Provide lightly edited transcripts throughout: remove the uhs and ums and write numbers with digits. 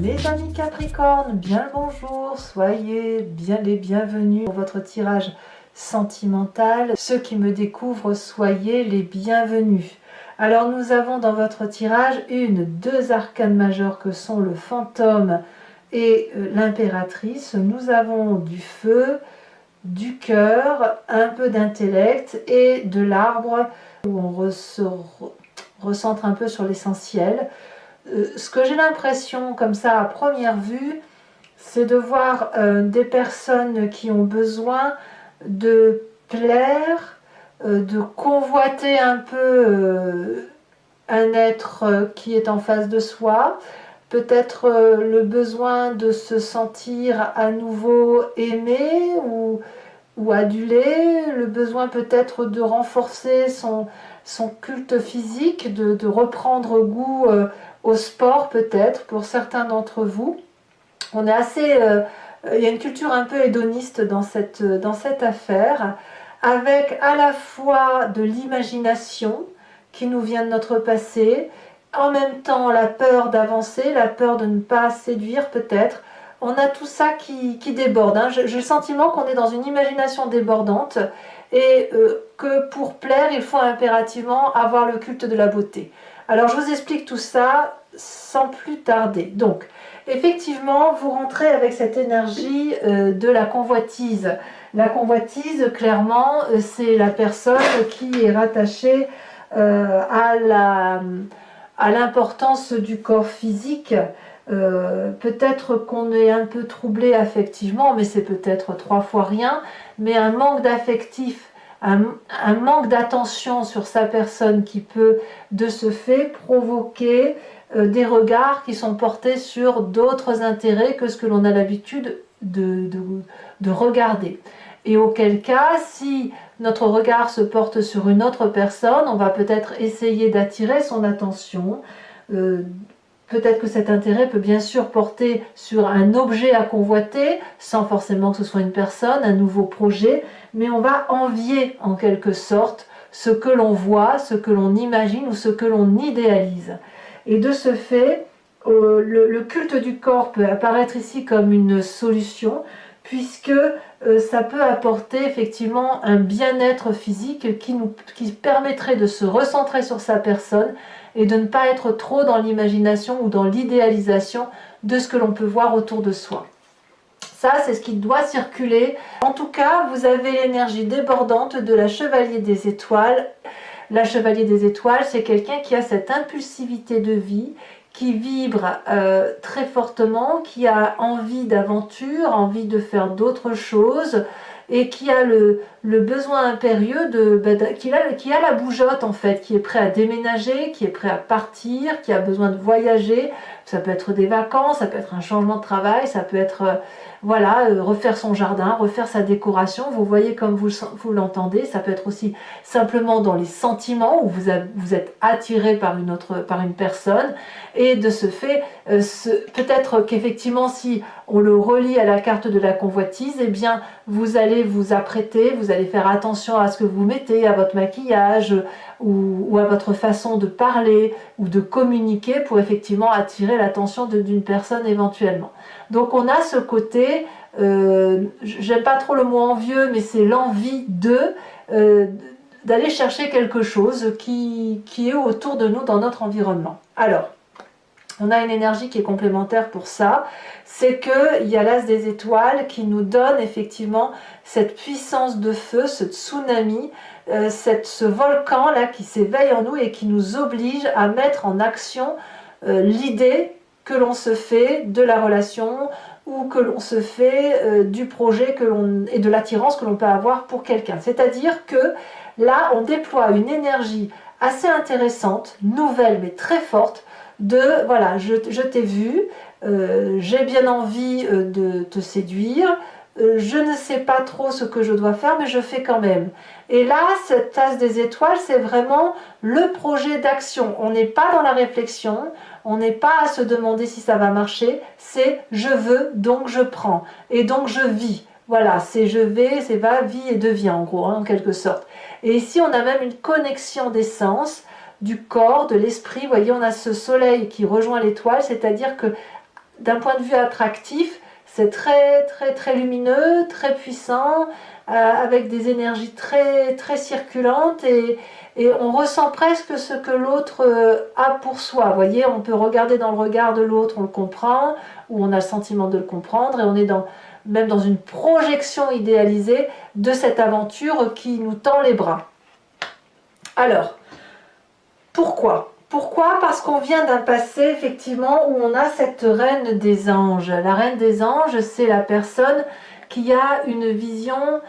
Mes amis Capricorne, bien le bonjour, soyez bien les bienvenus pour votre tirage sentimental. Ceux qui me découvrent, soyez les bienvenus. Alors nous avons dans votre tirage deux arcanes majeures que sont le fantôme et l'impératrice. Nous avons du feu, du cœur, un peu d'intellect et de l'arbre où on se recentre un peu sur l'essentiel. Ce que j'ai l'impression comme ça à première vue, c'est de voir des personnes qui ont besoin de plaire, de convoiter un peu un être qui est en face de soi, peut-être le besoin de se sentir à nouveau aimé ou adulé, le besoin peut-être de renforcer son culte physique, de reprendre goût au sport peut-être pour certains d'entre vous. On est assez, il y a une culture un peu hédoniste dans cette affaire, avec à la fois de l'imagination qui nous vient de notre passé, en même temps la peur d'avancer, la peur de ne pas séduire peut-être. On a tout ça qui déborde. J'ai le sentiment qu'on est dans une imagination débordante et que pour plaire, il faut impérativement avoir le culte de la beauté. Alors je vous explique tout ça sans plus tarder. Donc, effectivement, vous rentrez avec cette énergie de la convoitise. La convoitise, clairement, c'est la personne qui est rattachée à l'importance du corps physique. Peut-être qu'on est un peu troublé affectivement, mais c'est peut-être 3 fois rien, mais un manque d'affectif, un manque d'attention sur sa personne qui peut de ce fait provoquer des regards qui sont portés sur d'autres intérêts que ce que l'on a l'habitude de regarder. Et auquel cas, si notre regard se porte sur une autre personne, on va peut-être essayer d'attirer son attention. Peut-être que cet intérêt peut bien sûr porter sur un objet à convoiter, sans forcément que ce soit une personne, un nouveau projet, mais on va envier en quelque sorte ce que l'on voit, ce que l'on imagine ou ce que l'on idéalise. Et de ce fait, le culte du corps peut apparaître ici comme une solution, puisque ça peut apporter effectivement un bien-être physique qui permettrait de se recentrer sur sa personne et de ne pas être trop dans l'imagination ou dans l'idéalisation de ce que l'on peut voir autour de soi. Ça, c'est ce qui doit circuler. En tout cas, vous avez l'énergie débordante de la Chevalier des Étoiles. La Chevalier des Étoiles, c'est quelqu'un qui a cette impulsivité de vie, qui vibre très fortement, qui a envie d'aventure, envie de faire d'autres choses et qui a le besoin impérieux qui a la bougeotte en fait, qui est prêt à déménager, qui est prêt à partir, qui a besoin de voyager. Ça peut être des vacances, ça peut être un changement de travail, ça peut être refaire son jardin, refaire sa décoration. Vous voyez comme vous l'entendez. Ça peut être aussi simplement dans les sentiments où vous êtes attiré par une personne, et de ce fait, peut-être qu'effectivement si on le relie à la carte de la convoitise, eh bien vous allez vous apprêter, vous allez faire attention à ce que vous mettez, à votre maquillage ou à votre façon de parler ou de communiquer pour effectivement attirer l'attention d'une personne éventuellement. Donc on a ce côté, j'aime pas trop le mot envieux, mais c'est l'envie d'aller chercher quelque chose qui est autour de nous dans notre environnement. Alors, on a une énergie qui est complémentaire pour ça, c'est qu'il y a l'as des étoiles qui nous donne effectivement cette puissance de feu, ce tsunami, ce volcan là qui s'éveille en nous et qui nous oblige à mettre en action l'idée que l'on se fait de la relation ou que l'on se fait du projet et de l'attirance que l'on peut avoir pour quelqu'un. C'est-à-dire que là, on déploie une énergie assez intéressante, nouvelle mais très forte, de voilà, je t'ai vu, j'ai bien envie de te séduire, je ne sais pas trop ce que je dois faire, mais je fais quand même. Et là, cette tasse des étoiles, c'est vraiment le projet d'action. On n'est pas dans la réflexion, on n'est pas à se demander si ça va marcher, c'est je veux, donc je prends, et donc je vis. Voilà, c'est je vais, c'est va, vie et devient en gros, hein, en quelque sorte. Et ici, on a même une connexion d'essence. du corps, de l'esprit. Vous voyez, on a ce soleil qui rejoint l'étoile, c'est-à-dire que d'un point de vue attractif, c'est très très très lumineux, très puissant, avec des énergies très très circulantes et on ressent presque ce que l'autre a pour soi. Vous voyez, on peut regarder dans le regard de l'autre, on le comprend, ou on a le sentiment de le comprendre, et on est même dans une projection idéalisée de cette aventure qui nous tend les bras. Alors, pourquoi ? Pourquoi ? Parce qu'on vient d'un passé, effectivement, où on a cette reine des anges. La reine des anges, c'est la personne qui a une vision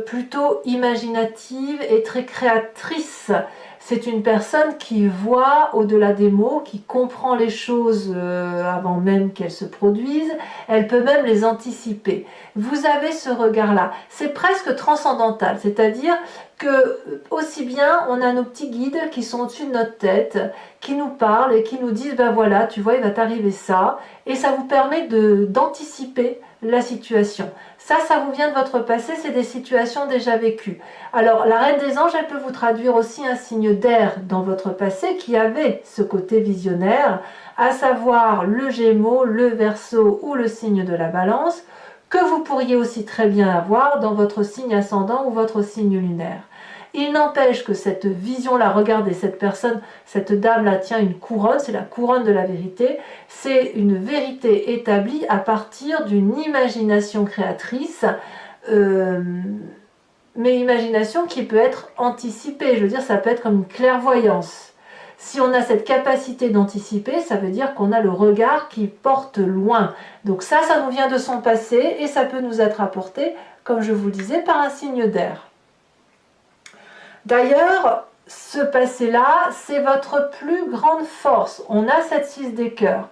plutôt imaginative et très créatrice. C'est une personne qui voit au-delà des mots, qui comprend les choses avant même qu'elles se produisent. Elle peut même les anticiper. Vous avez ce regard-là. C'est presque transcendantal, c'est-à-dire que aussi bien on a nos petits guides qui sont au-dessus de notre tête, qui nous parlent et qui nous disent ben voilà, tu vois, il va t'arriver ça, et ça vous permet d'anticiper la situation. Ça vous vient de votre passé, c'est des situations déjà vécues. Alors la reine des anges, elle peut vous traduire aussi un signe d'air dans votre passé qui avait ce côté visionnaire, à savoir le Gémeaux, le Verseau ou le signe de la Balance, que vous pourriez aussi très bien avoir dans votre signe ascendant ou votre signe lunaire. Il n'empêche que cette vision-là, regardez, cette personne, cette dame-là tient une couronne, c'est la couronne de la vérité, c'est une vérité établie à partir d'une imagination créatrice, mais imagination qui peut être anticipée, je veux dire, ça peut être comme une clairvoyance. Si on a cette capacité d'anticiper, ça veut dire qu'on a le regard qui porte loin. Donc ça nous vient de son passé et ça peut nous être apporté, comme je vous le disais, par un signe d'air. D'ailleurs, ce passé-là, c'est votre plus grande force. On a cette 6 des cœurs.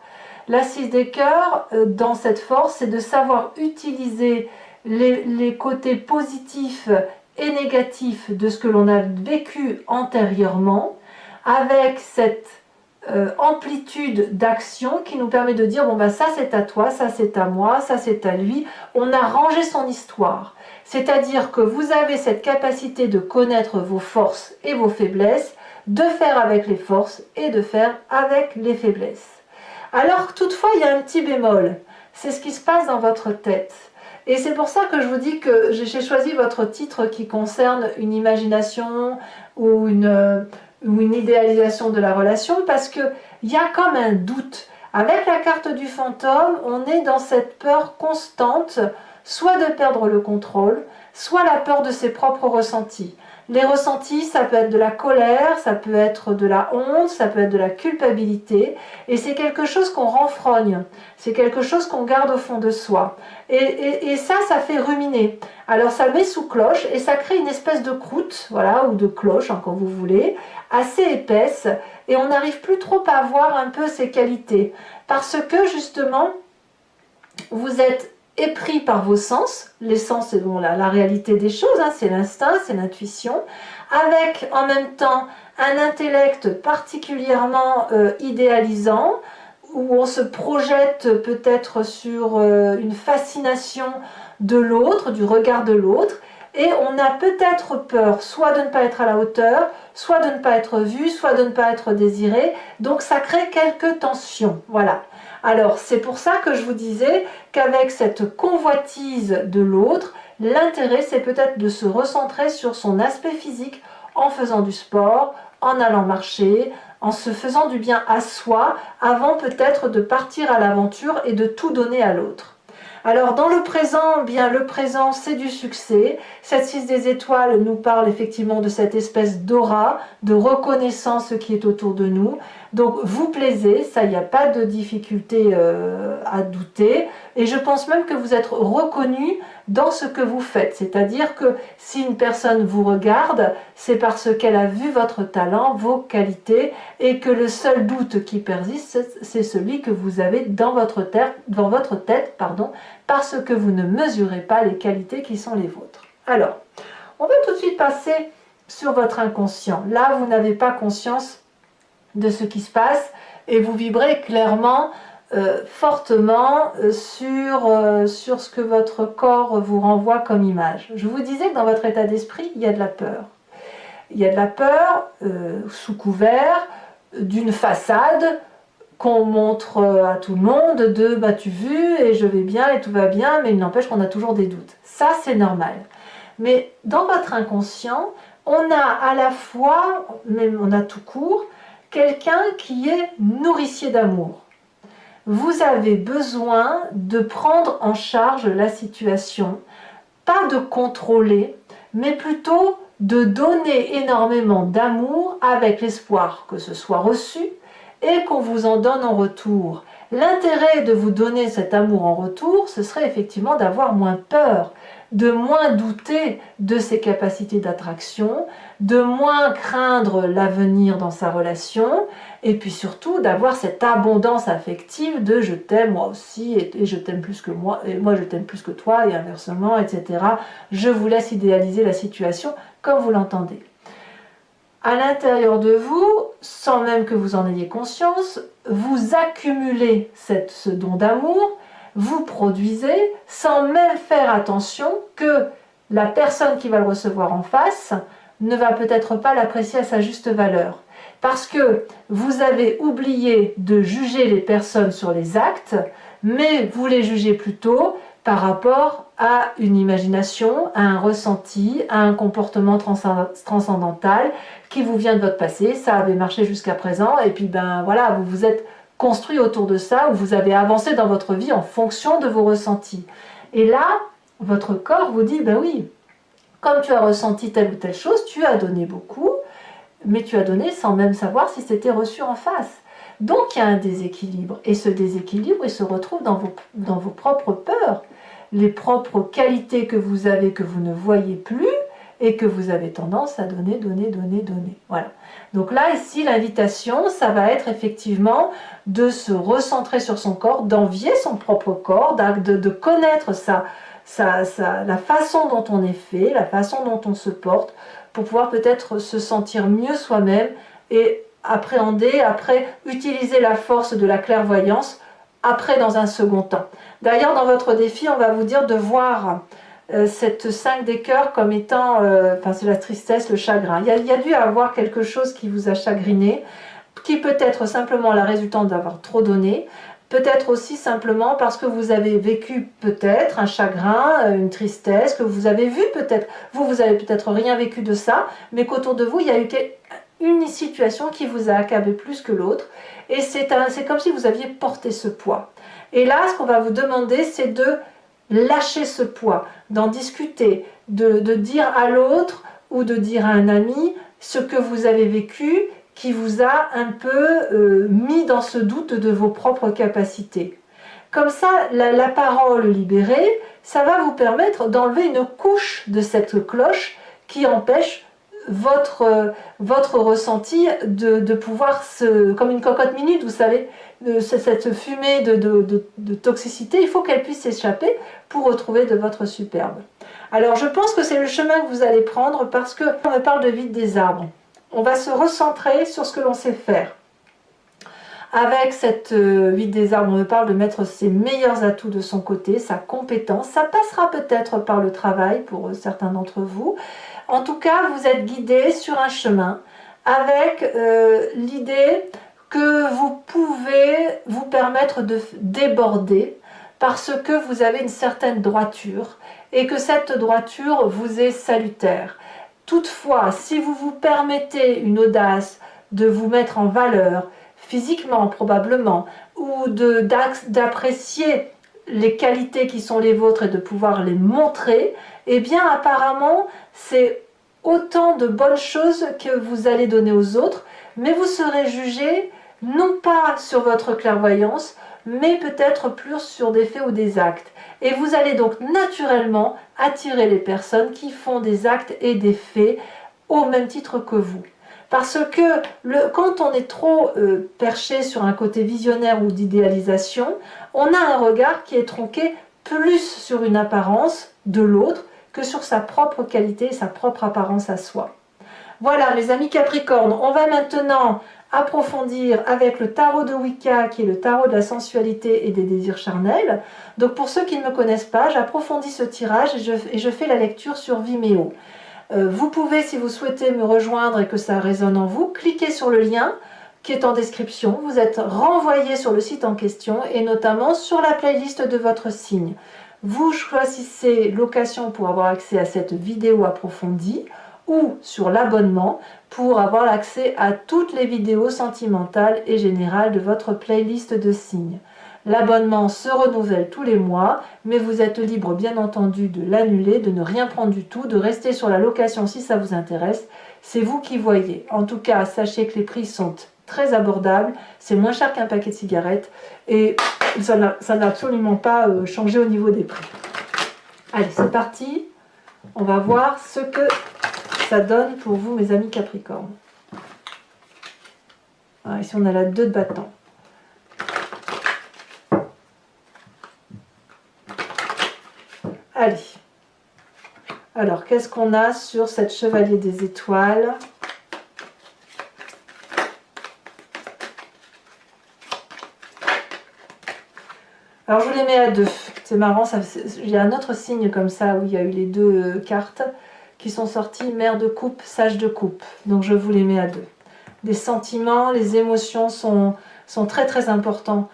La 6 des cœurs, dans cette force, c'est de savoir utiliser les côtés positifs et négatifs de ce que l'on a vécu antérieurement, avec cette amplitude d'action qui nous permet de dire bon ben ça c'est à toi, ça c'est à moi, ça c'est à lui. On a rangé son histoire, c'est-à-dire que vous avez cette capacité de connaître vos forces et vos faiblesses, de faire avec les forces et de faire avec les faiblesses. Alors toutefois il y a un petit bémol, c'est ce qui se passe dans votre tête. Et c'est pour ça que je vous dis que j'ai choisi votre titre qui concerne une imagination ou une idéalisation de la relation, parce qu'il y a comme un doute. Avec la carte du fantôme, on est dans cette peur constante, soit de perdre le contrôle, soit la peur de ses propres ressentis. Les ressentis, ça peut être de la colère, ça peut être de la honte, ça peut être de la culpabilité, et c'est quelque chose qu'on renfrogne, c'est quelque chose qu'on garde au fond de soi. Et ça fait ruminer. Alors ça met sous cloche et ça crée une espèce de croûte, voilà, ou de cloche, hein, quand vous voulez, assez épaisse, et on n'arrive plus trop à voir un peu ses qualités, parce que justement, vous êtes épris par vos sens. Les sens, c'est bon, la réalité des choses, hein, c'est l'instinct, c'est l'intuition, avec en même temps un intellect particulièrement idéalisant, où on se projette peut-être sur une fascination de l'autre, du regard de l'autre, et on a peut-être peur soit de ne pas être à la hauteur, soit de ne pas être vu, soit de ne pas être désiré, donc ça crée quelques tensions, voilà. Alors c'est pour ça que je vous disais qu'avec cette convoitise de l'autre, l'intérêt c'est peut-être de se recentrer sur son aspect physique en faisant du sport, en allant marcher, en se faisant du bien à soi, avant peut-être de partir à l'aventure et de tout donner à l'autre. Alors dans le présent, bien le présent c'est du succès. Cette 6 des étoiles nous parle effectivement de cette espèce d'aura, de reconnaissance qui est autour de nous. Donc vous plaisez, ça il n'y a pas de difficulté à douter. Et je pense même que vous êtes reconnu dans ce que vous faites. C'est-à-dire que si une personne vous regarde, c'est parce qu'elle a vu votre talent, vos qualités, et que le seul doute qui persiste, c'est celui que vous avez dans votre tête, parce que vous ne mesurez pas les qualités qui sont les vôtres. Alors, on va tout de suite passer sur votre inconscient. Là, vous n'avez pas conscience de ce qui se passe et vous vibrez clairement, fortement sur ce que votre corps vous renvoie comme image. Je vous disais que dans votre état d'esprit, il y a de la peur. il y a de la peur sous couvert d'une façade qu'on montre à tout le monde de bah tu vu et je vais bien et tout va bien, mais il n'empêche qu'on a toujours des doutes. Ça c'est normal. Mais dans votre inconscient, on a à la fois, même on a tout court, quelqu'un qui est nourricier d'amour. Vous avez besoin de prendre en charge la situation, pas de contrôler, mais plutôt de donner énormément d'amour avec l'espoir que ce soit reçu et qu'on vous en donne en retour. L'intérêt de vous donner cet amour en retour, ce serait effectivement d'avoir moins peur, de moins douter de ses capacités d'attraction, de moins craindre l'avenir dans sa relation, et puis surtout d'avoir cette abondance affective de je t'aime moi aussi, et je t'aime plus que moi, et moi je t'aime plus que toi, et inversement, etc. Je vous laisse idéaliser la situation comme vous l'entendez. À l'intérieur de vous, sans même que vous en ayez conscience, vous accumulez ce don d'amour, vous produisez sans même faire attention que la personne qui va le recevoir en face ne va peut-être pas l'apprécier à sa juste valeur. Parce que vous avez oublié de juger les personnes sur les actes, mais vous les jugez plutôt par rapport à une imagination, à un ressenti, à un comportement transcendantal qui vous vient de votre passé, ça avait marché jusqu'à présent, et puis ben voilà, vous vous êtes construit autour de ça, ou vous avez avancé dans votre vie en fonction de vos ressentis. Et là, votre corps vous dit, ben oui, comme tu as ressenti telle ou telle chose, tu as donné beaucoup, mais tu as donné sans même savoir si c'était reçu en face. Donc il y a un déséquilibre, et ce déséquilibre, il se retrouve dans vos propres peurs, les propres qualités que vous avez que vous ne voyez plus, et que vous avez tendance à donner. Voilà. Donc là, ici, l'invitation, ça va être effectivement de se recentrer sur son corps, d'envier son propre corps, de connaître la façon dont on est fait, la façon dont on se porte, pour pouvoir peut-être se sentir mieux soi-même et appréhender, après utiliser la force de la clairvoyance, après dans un second temps. D'ailleurs, dans votre défi, on va vous dire de voir cette 5 des cœurs comme étant, c'est la tristesse, le chagrin. Il y a dû avoir quelque chose qui vous a chagriné, qui peut être simplement la résultante d'avoir trop donné, peut-être aussi simplement parce que vous avez vécu peut-être un chagrin, une tristesse, que vous avez vu peut-être, vous avez peut-être rien vécu de ça, mais qu'autour de vous, il y a eu une situation qui vous a accablé plus que l'autre, et c'est comme si vous aviez porté ce poids. Et là, ce qu'on va vous demander, c'est de lâcher ce poids, d'en discuter, de dire à l'autre ou de dire à un ami ce que vous avez vécu qui vous a un peu mis dans ce doute de vos propres capacités. Comme ça, la parole libérée, ça va vous permettre d'enlever une couche de cette cloche qui empêche votre ressenti de pouvoir comme une cocotte minute, vous savez, cette fumée de toxicité, il faut qu'elle puisse s'échapper pour retrouver de votre superbe. Alors je pense que c'est le chemin que vous allez prendre parce qu'on me parle de vide des arbres. On va se recentrer sur ce que l'on sait faire. Avec cette vide des arbres, on me parle de mettre ses meilleurs atouts de son côté, sa compétence. Ça passera peut-être par le travail pour certains d'entre vous. En tout cas, vous êtes guidé sur un chemin avec l'idée que vous pouvez vous permettre de déborder parce que vous avez une certaine droiture et que cette droiture vous est salutaire. Toutefois, si vous vous permettez une audace de vous mettre en valeur, physiquement probablement, ou d'apprécier les qualités qui sont les vôtres et de pouvoir les montrer, eh bien apparemment c'est autant de bonnes choses que vous allez donner aux autres, mais vous serez jugé non pas sur votre clairvoyance, mais peut-être plus sur des faits ou des actes. Et vous allez donc naturellement attirer les personnes qui font des actes et des faits au même titre que vous. Parce que quand on est trop perché sur un côté visionnaire ou d'idéalisation, on a un regard qui est tronqué plus sur une apparence de l'autre que sur sa propre qualité et sa propre apparence à soi. Voilà mes amis Capricorne, on va maintenant approfondir avec le tarot de Wicca qui est le tarot de la sensualité et des désirs charnels. Donc pour ceux qui ne me connaissent pas, j'approfondis ce tirage et je fais la lecture sur Vimeo. Vous pouvez, si vous souhaitez me rejoindre et que ça résonne en vous, cliquez sur le lien qui est en description. Vous êtes renvoyé sur le site en question et notamment sur la playlist de votre signe. Vous choisissez location pour avoir accès à cette vidéo approfondie ou sur l'abonnement pour avoir accès à toutes les vidéos sentimentales et générales de votre playlist de signes. L'abonnement se renouvelle tous les mois, mais vous êtes libre bien entendu de l'annuler, de ne rien prendre du tout, de rester sur la location si ça vous intéresse. C'est vous qui voyez. En tout cas, sachez que les prix sont très abordables, c'est moins cher qu'un paquet de cigarettes et ça n'a absolument pas changé au niveau des prix. Allez, c'est parti. On va voir ce que ça donne pour vous, mes amis Capricorne. Alors, ici, on a la 2 de bâton. Allez. Alors, qu'est-ce qu'on a sur cette chevalier des étoiles? Alors, je vous les mets à 2. C'est marrant, il y a un autre signe comme ça où il y a eu les 2 cartes qui sont sorties, mère de coupe, sage de coupe. Donc, je vous les mets à 2. Les sentiments, les émotions sont très très importants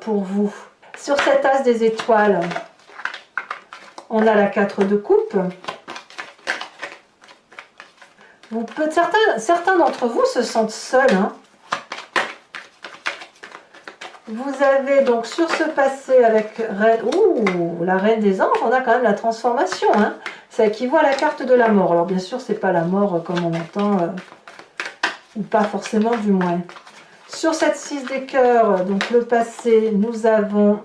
pour vous. Sur cet as des étoiles, on a la 4 de coupe. Certains d'entre vous se sentent seuls. Hein. Vous avez donc sur ce passé avec la reine des anges, on a quand même la transformation. Hein. Ça équivaut à la carte de la mort. Alors bien sûr, c'est pas la mort comme on entend, ou pas forcément du moins. Sur cette 6 des cœurs, donc le passé, nous avons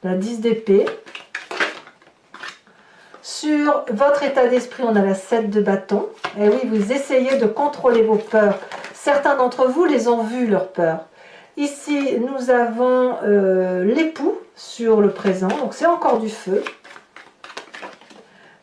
la 10 d'épée. Sur votre état d'esprit, on a la 7 de bâton. Et oui, vous essayez de contrôler vos peurs. Certains d'entre vous les ont vues, leurs peurs. Ici, nous avons l'époux sur le présent, donc c'est encore du feu.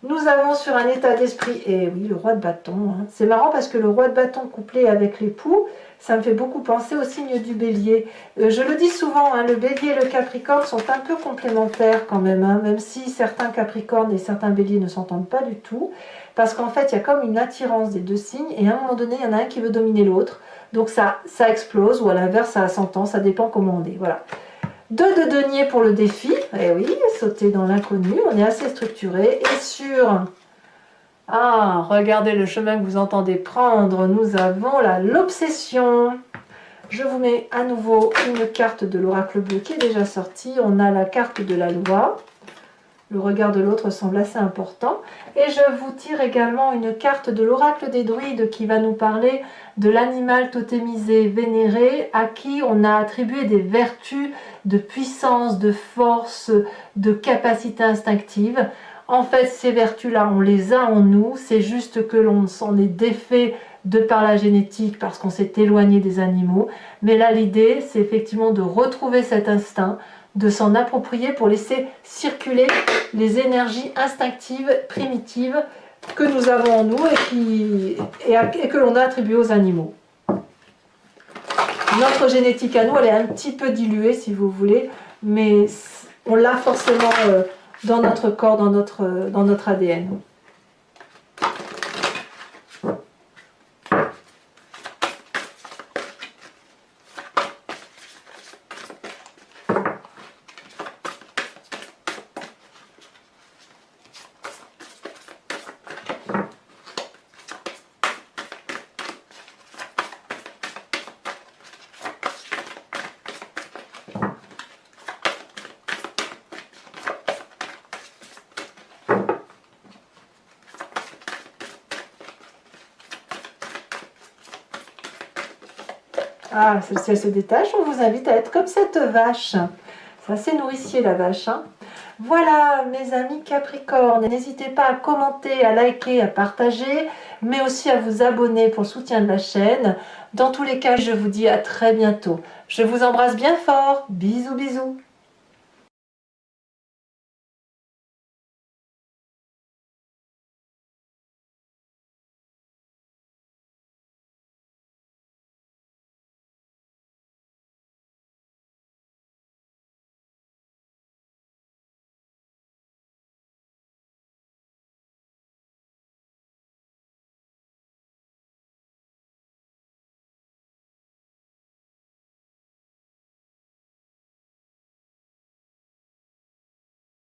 Nous avons sur un état d'esprit, et oui, le roi de bâton. Hein. C'est marrant parce que le roi de bâton couplé avec l'époux, ça me fait beaucoup penser au signe du bélier. Je le dis souvent, hein, le bélier et le capricorne sont un peu complémentaires quand même, hein, même si certains capricornes et certains béliers ne s'entendent pas du tout. Parce qu'en fait, il y a comme une attirance des 2 signes, et à un moment donné, il y en a un qui veut dominer l'autre. Donc ça explose, ou à l'inverse, ça s'entend, ça dépend comment on est. Voilà. 2 de denier pour le défi. Eh oui, sauter dans l'inconnu, on est assez structuré. Et sur... Ah, regardez le chemin que vous entendez prendre. Nous avons l'obsession. Je vous mets à nouveau une carte de l'oracle bleu qui est déjà sortie. On a la carte de la loi. Le regard de l'autre semble assez important. Et je vous tire également une carte de l'oracle des druides qui va nous parler de l'animal totémisé, vénéré, à qui on a attribué des vertus de puissance, de force, de capacité instinctive. En fait, ces vertus-là, on les a en nous. C'est juste que l'on s'en est défait de par la génétique parce qu'on s'est éloigné des animaux. Mais là, l'idée, c'est effectivement de retrouver cet instinct, de s'en approprier pour laisser circuler les énergies instinctives, primitives que nous avons en nous et que l'on a attribuées aux animaux. Notre génétique à nous, elle est un petit peu diluée si vous voulez, mais on l'a forcément dans notre corps, dans notre ADN. Ah, celle-ci elle se détache, on vous invite à être comme cette vache. C'est assez nourricier la vache. Hein. Voilà mes amis Capricorne, n'hésitez pas à commenter, à liker, à partager, mais aussi à vous abonner pour le soutien de la chaîne. Dans tous les cas, je vous dis à très bientôt. Je vous embrasse bien fort, bisous bisous.